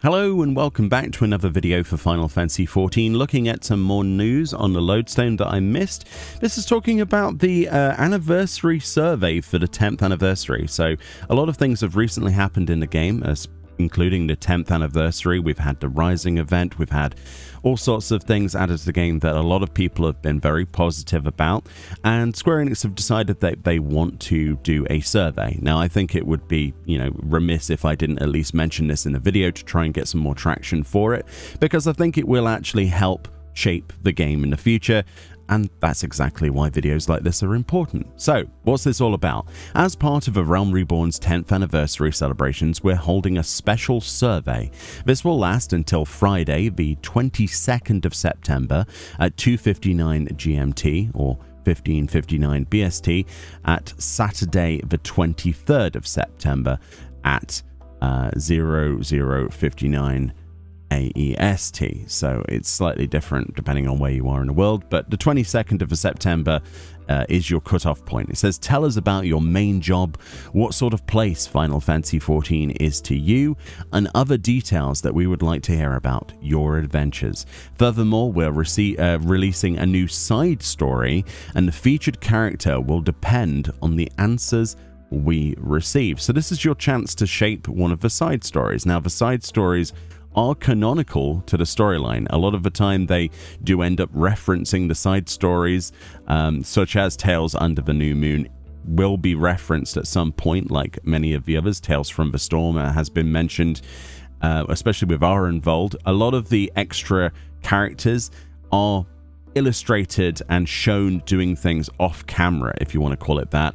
Hello and welcome back to another video for Final Fantasy XIV, looking at some more news on the lodestone that I missed. This is talking about the anniversary survey for the 10th anniversary. So a lot of things have recently happened in the game, including the 10th anniversary. We've had the Rising event, we've had all sorts of things added to the game that a lot of people have been very positive about, and Square Enix have decided that they want to do a survey. Now, I think it would be, remiss if I didn't at least mention this in the video to try and get some more traction for it, because I think it will actually help shape the game in the future. And that's exactly why videos like this are important. So, what's this all about? As part of A Realm Reborn's 10th anniversary celebrations, we're holding a special survey. This will last until Friday, the 22nd of September at 2:59 GMT, or 15:59 BST, at Saturday, the 23rd of September at 00:59 AEST, so it's slightly different depending on where you are in the world, but the 22nd of September is your cutoff point. It says, tell us about your main job, what sort of place Final Fantasy XIV is to you, and other details that we would like to hear about your adventures. Furthermore, we're releasing a new side story, and the featured character will depend on the answers we receive. So this is your chance to shape one of the side stories. Now, the side stories are canonical to the storyline. A lot of the time they do end up referencing the side stories, such as Tales Under the New Moon will be referenced at some point, like many of the others. Tales from the Storm has been mentioned, especially with Ara involved. A lot of the extra characters are illustrated and shown doing things off camera, if you want to call it that.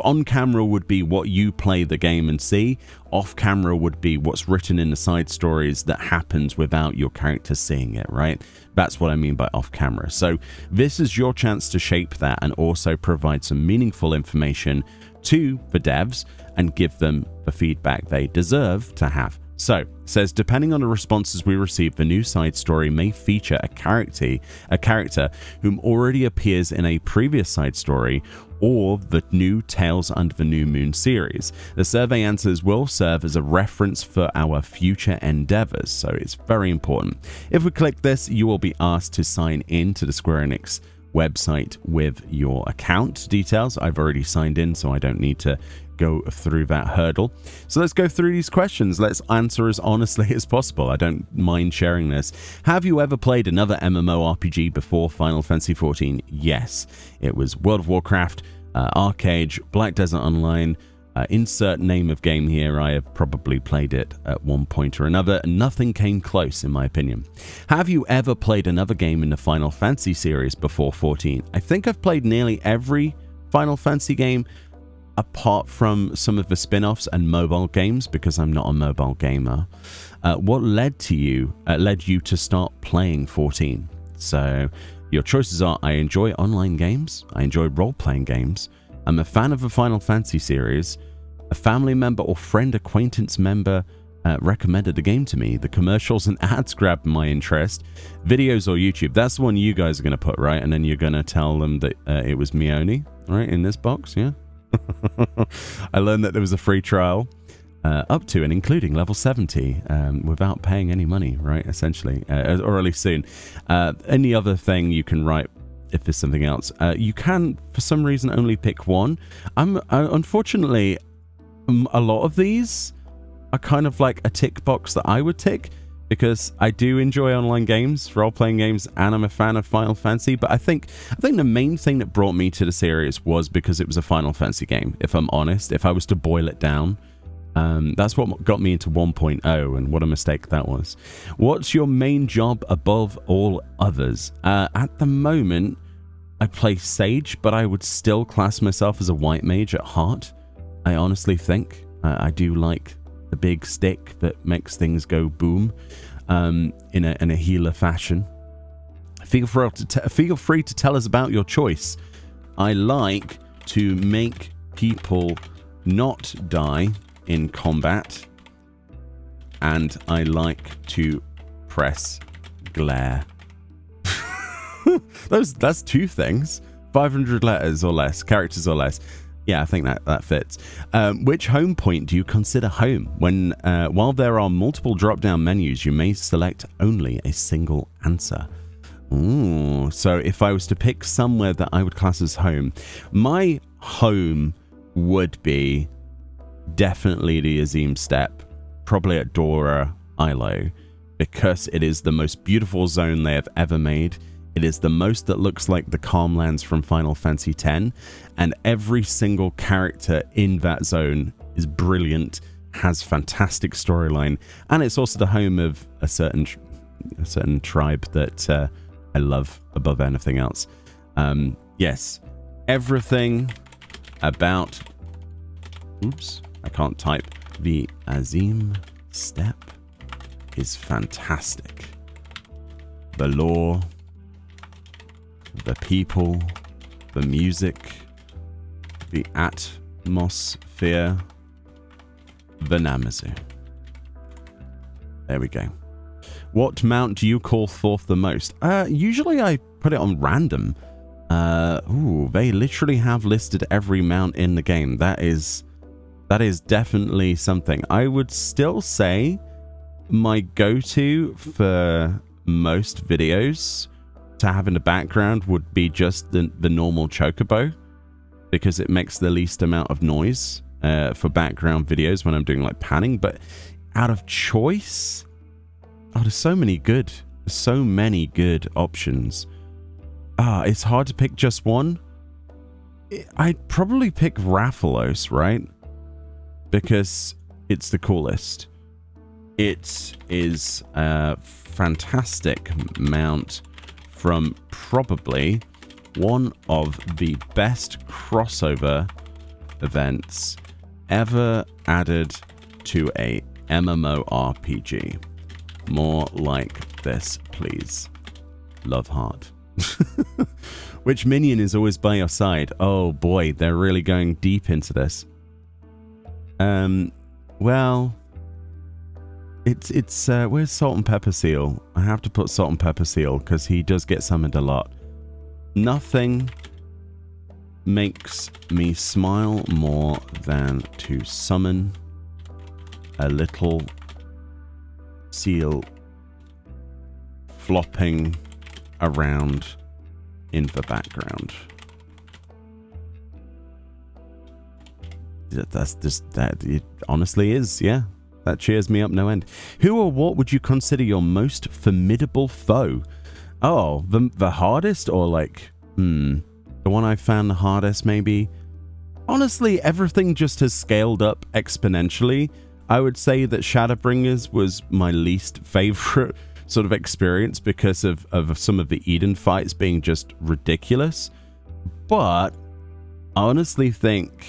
On camera would be what you play the game and see. Off camera would be what's written in the side stories that happens without your character seeing it, right? That's what I mean by off camera. So this is your chance to shape that and also provide some meaningful information to the devs and give them the feedback they deserve to have. So, it says, depending on the responses we receive, the new side story may feature a character whom already appears in a previous side story or the new Tales Under the New Moon series. The survey answers will serve as a reference for our future endeavors, so it's very important. If we click this, you will be asked to sign in to the Square Enix website with your account details. I've already signed in, so I don't need to go through that hurdle. So let's go through these questions. Let's answer as honestly as possible. I don't mind sharing this. Have you ever played another MMORPG before Final Fantasy XIV? Yes. It was World of Warcraft, Arcade, Black Desert Online, insert name of game here. I have probably played it at one point or another, and nothing came close in my opinion. Have you ever played another game in the Final Fantasy series before 14? I think I've played nearly every Final Fantasy game apart from some of the spin-offs and mobile games, because I'm not a mobile gamer. What led you to start playing 14? So your choices are: I enjoy online games, I enjoy role-playing games, I'm a fan of the Final Fantasy series, a family member or friend acquaintance member recommended the game to me, the commercials and ads grabbed my interest, videos or YouTube. That's the one you guys are going to put, right? And then you're going to tell them that it was Meoni, right, in this box, yeah? I learned that there was a free trial up to and including level 70 without paying any money, right, essentially, or at least soon. Any other thing you can write if there's something else. You can, for some reason, only pick one. Unfortunately, a lot of these are kind of like a tick box that I would tick, because I do enjoy online games, role-playing games, and I'm a fan of Final Fantasy. But I think the main thing that brought me to the series was because it was a Final Fantasy game, if I'm honest. If I was to boil it down, that's what got me into 1.0, and what a mistake that was. What's your main job above all others? At the moment, I play Sage, but I would still class myself as a white mage at heart. I honestly think I do like the big stick that makes things go boom in a healer fashion. Feel free to tell us about your choice. I like to make people not die in combat, and I like to press glare. That's two things. 500 letters or less, characters or less. Yeah, I think that fits. Which home point do you consider home? While there are multiple drop-down menus, you may select only a single answer. Ooh, so if I was to pick somewhere that I would class as home, my home would be definitely the Azim Steppe, probably at Dora Ilo, because it is the most beautiful zone they have ever made. It is the most that looks like the Calmlands from Final Fantasy X, and every single character in that zone is brilliant, has fantastic storyline, and it's also the home of a certain tribe that I love above anything else. Yes, everything about... Oops, I can't type. The Azim Steppe is fantastic. The lore, the people, the music, the atmosphere, the Namazu. There we go. What mount do you call forth the most? Usually I put it on random. Ooh, they literally have listed every mount in the game. That is definitely something. I would still say my go-to for most videos to have in the background would be just the normal chocobo, because it makes the least amount of noise for background videos when I'm doing like panning. But out of choice, oh, there's so many good options. It's hard to pick just one. I'd probably pick Rathalos, right? Because it's the coolest. It is a fantastic mount from probably one of the best crossover events ever added to a MMORPG. More like this, please. Love heart. Which minion is always by your side? Oh boy, they're really going deep into this. Well, it's where's Salt and Pepper Seal? I have to put Salt and Pepper Seal because he does get summoned a lot. Nothing makes me smile more than to summon a little seal flopping around in the background. That's just that. It honestly is, yeah. That cheers me up no end. Who or what would you consider your most formidable foe? Oh, the hardest, or like, the one I found the hardest, maybe? Honestly, everything just has scaled up exponentially. I would say that Shadowbringers was my least favorite sort of experience because of some of the Eden fights being just ridiculous. But I honestly think,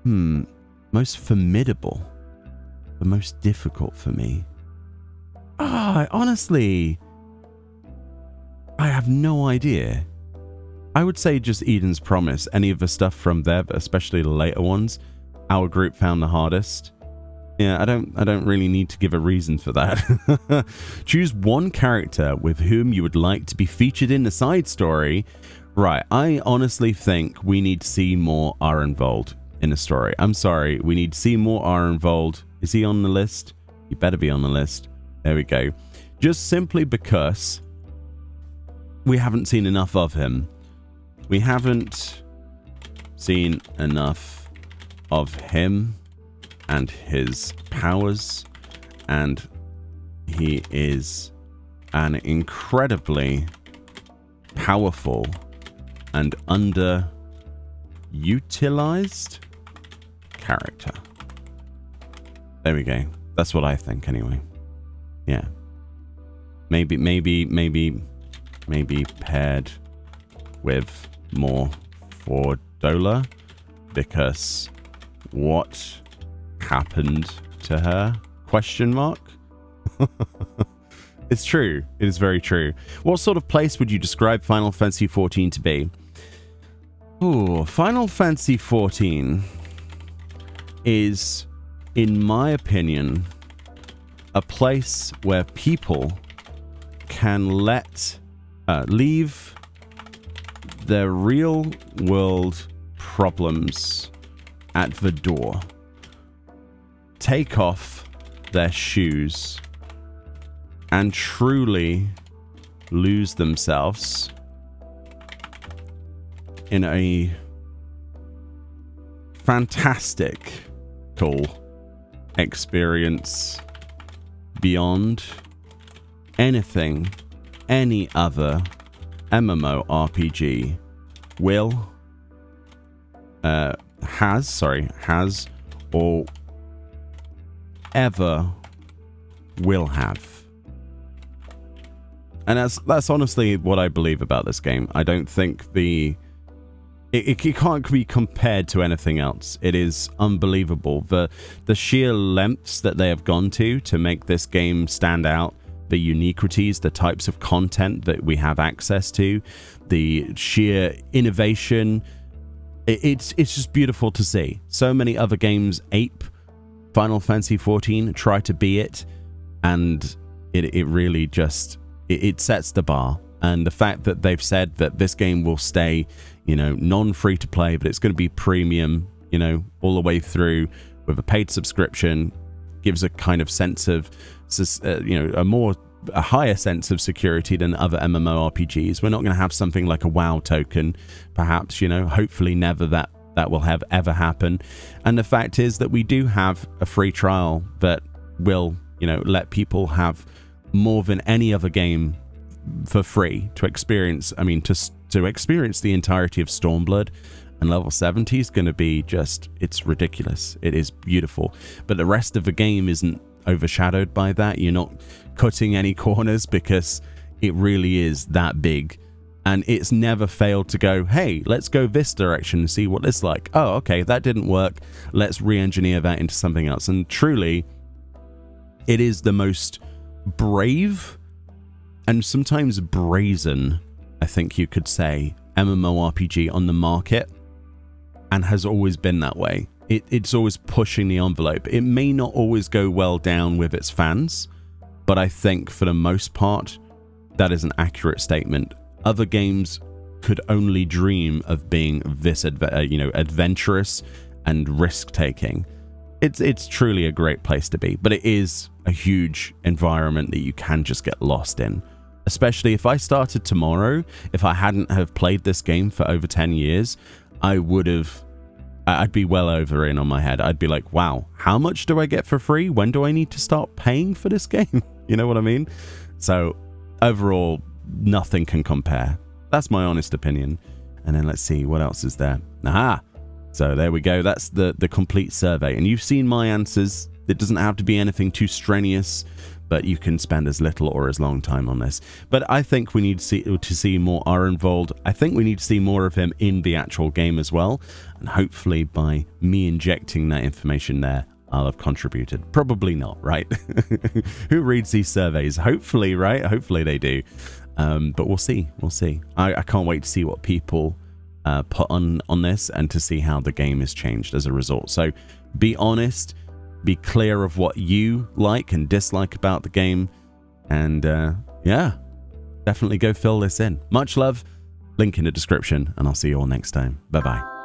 most formidable, the most difficult for me. Honestly, I have no idea. I would say just Eden's Promise. Any of the stuff from there, but especially the later ones, our group found the hardest. Yeah, I don't really need to give a reason for that. Choose one character with whom you would like to be featured in the side story. Right, I honestly think we need to see more Arenvold in the story. I'm sorry, we need to see more Arenvold. Is he on the list? He better be on the list. There we go. Just simply because we haven't seen enough of him. We haven't seen enough of him and his powers, and he is an incredibly powerful and underutilized character. There we go. That's what I think anyway. Yeah. Maybe paired with more Fordola, because what happened to her? Question mark? It's true. It is very true. What sort of place would you describe Final Fantasy XIV to be? Ooh, Final Fantasy XIV is, in my opinion, a place where people can leave their real world problems at the door, take off their shoes, and truly lose themselves in a fantastic, cool experience beyond anything any other MMORPG has or ever will have. And that's honestly what I believe about this game. I don't think it can't be compared to anything else. It is unbelievable. The sheer lengths that they have gone to make this game stand out, the uniquities, the types of content that we have access to, the sheer innovation. It's just beautiful to see. So many other games ape Final Fantasy XIV, try to be it, and it really just it sets the bar. And the fact that they've said that this game will stay, non-free to play, but it's going to be premium, all the way through with a paid subscription, gives a kind of sense of, a higher sense of security than other MMORPGs. We're not going to have something like a WoW token, perhaps, hopefully never that will ever happen. And the fact is that we do have a free trial that will, let people have more than any other game for free to experience. I mean, to experience the entirety of Stormblood and level 70 is going to be just, it's ridiculous. It is beautiful. But the rest of the game isn't overshadowed by that. You're not cutting any corners because it really is that big. And it's never failed to go, hey, let's go this direction and see what it's like. Oh, okay, that didn't work. Let's re-engineer that into something else. And truly, it is the most brave and sometimes brazen, I think you could say, MMORPG on the market, and has always been that way. It's always pushing the envelope. It may not always go well down with its fans, but I think for the most part, that is an accurate statement. Other games could only dream of being this, adventurous and risk-taking. It's truly a great place to be, but it is a huge environment that you can just get lost in. Especially if I started tomorrow, if I hadn't have played this game for over 10 years, I'd be well over in on my head. I'd be like, wow, how much do I get for free? When do I need to start paying for this game? You know what I mean? So overall, nothing can compare. That's my honest opinion. And then let's see, what else is there? Aha! So there we go. That's the complete survey. And you've seen my answers. It doesn't have to be anything too strenuous, but you can spend as little or as long time on this. But I think we need to see more Arenvold. I think we need to see more of him in the actual game as well. And hopefully by me injecting that information there, I'll have contributed. Probably not, right? Who reads these surveys? Hopefully, right? Hopefully they do. But we'll see. We'll see. I can't wait to see what people put on this and to see how the game is changed as a result. So be honest. Be clear of what you like and dislike about the game. And yeah, definitely go fill this in. Much love. Link in the description. And I'll see you all next time. Bye-bye.